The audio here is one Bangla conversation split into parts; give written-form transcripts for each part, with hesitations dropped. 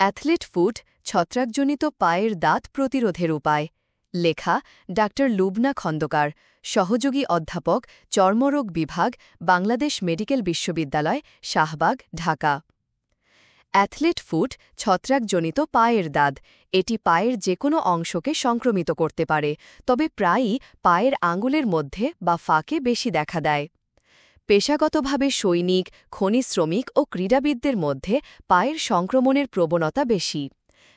অ্যাথলেট ফুট ছত্রাকজনিত পায়ের দাঁত প্রতিরোধের উপায় লেখা ডা. লুবনা খন্দকার সহযোগী অধ্যাপক চর্মরোগ বিভাগ বাংলাদেশ মেডিকেল বিশ্ববিদ্যালয় শাহবাগ ঢাকা অ্যাথলেট ফুট ছত্রাকজনিত পায়ের দাঁত এটি পায়ের যে কোনো অংশকে সংক্রমিত করতে পারে তবে প্রায়ই পায়ের আঙুলের মধ্যে বা ফাঁকে বেশি দেখা দেয় পেশাগতভাবে সৈনিক খনি শ্রমিক ও ক্রীড়াবিদদের মধ্যে পায়ের সংক্রমণের প্রবণতা বেশি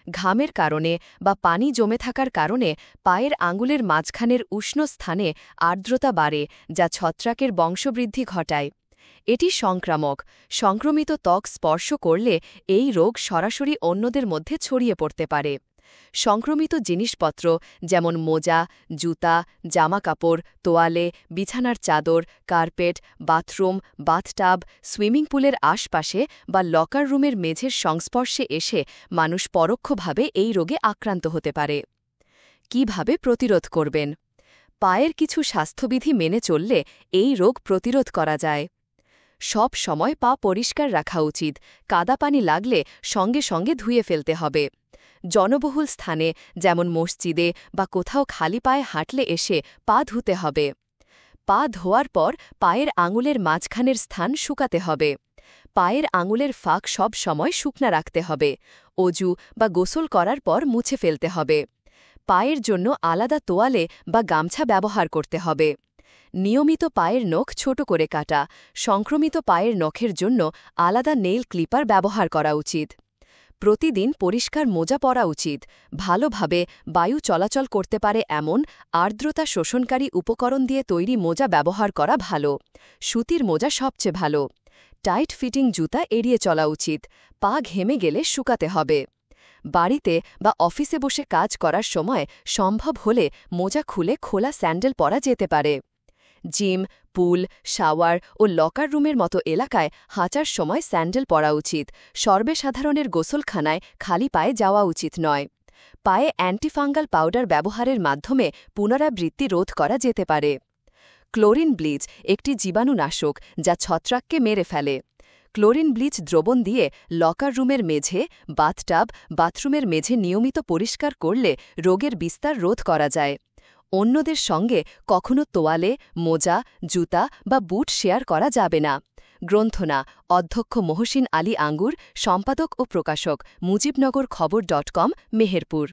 ঘামের কারণে বা পানি জমে থাকার কারণে পায়ের আঙুলের মাঝখানের উষ্ণ স্থানে আর্দ্রতা বাড়ে যা ছত্রাকের বংশবৃদ্ধি ঘটায় এটি সংক্রামক সংক্রমিত ত্বক স্পর্শ করলে এই রোগ সরাসরি অন্যদের মধ্যে ছড়িয়ে পড়তে পারে সংক্রমিত জিনিসপত্র যেমন মোজা জুতা জামাকাপড় তোয়ালে বিছানার চাদর কার্পেট বাথরুম বাথটাব সুইমিং পুলের আশপাশে বা লকার রুমের মেঝের সংস্পর্শে এসে মানুষ পরোক্ষভাবে এই রোগে আক্রান্ত হতে পারে কিভাবে প্রতিরোধ করবেন পায়ের কিছু স্বাস্থ্যবিধি মেনে চললে এই রোগ প্রতিরোধ করা যায় সব সময় পা পরিষ্কার রাখা উচিত কাদা পানি লাগলে সঙ্গে সঙ্গে ধুয়ে ফেলতে হবে জনবহুল স্থানে যেমন মসজিদে বা কোথাও খালি পায়ে হাঁটলে এসে পা ধুতে হবে পা ধোয়ার পর পায়ের আঙুলের মাঝখানের স্থান শুকাতে হবে পায়ের আঙুলের ফাঁক সব সময় শুকনা রাখতে হবে অজু বা গোসল করার পর মুছে ফেলতে হবে পায়ের জন্য আলাদা তোয়ালে বা গামছা ব্যবহার করতে হবে নিয়মিত পায়ের নখ ছোট করে কাটা সংক্রমিত পায়ের নখের জন্য আলাদা নেইল ক্লিপার ব্যবহার করা উচিত প্রতিদিন পরিষ্কার মোজা পরা উচিত ভালোভাবে বায়ু চলাচল করতে পারে এমন আর্দ্রতা শোষণকারী উপকরণ দিয়ে তৈরি মোজা ব্যবহার করা ভালো সুতির মোজা সবচেয়ে ভালো টাইট ফিটিং জুতা এড়িয়ে চলা উচিত পা ঘেমে গেলে শুকাতে হবে বাড়িতে বা অফিসে বসে কাজ করার সময় সম্ভব হলে মোজা খুলে খোলা স্যান্ডেল পরা যেতে পারে জিম পুল শাওয়ার ও লকার রুমের মতো এলাকায় হাঁচার সময় স্যান্ডেল পরা উচিত সর্বসাধারণের গোসলখানায় খালি পায়ে যাওয়া উচিত নয় পায়ে অ্যান্টিফাঙ্গাল পাউডার ব্যবহারের মাধ্যমে পুনরাবৃত্তি রোধ করা যেতে পারে ক্লোরিন ব্লিচ একটি জীবাণুনাশক যা ছত্রাককে মেরে ফেলে ক্লোরিন ব্লিচ দ্রবণ দিয়ে লকার রুমের মেঝে বাথটাব বাথরুমের মেঝে নিয়মিত পরিষ্কার করলে রোগের বিস্তার রোধ করা যায় অন্যদের সঙ্গে কখনো তোয়ালে মোজা জুতা বা বুট শেয়ার করা যাবে না গ্রন্থনা অধ্যক্ষ মহসিন আলী আঙ্গুর সম্পাদক ও প্রকাশক মুজিবনগর খবর.com মেহেরপুর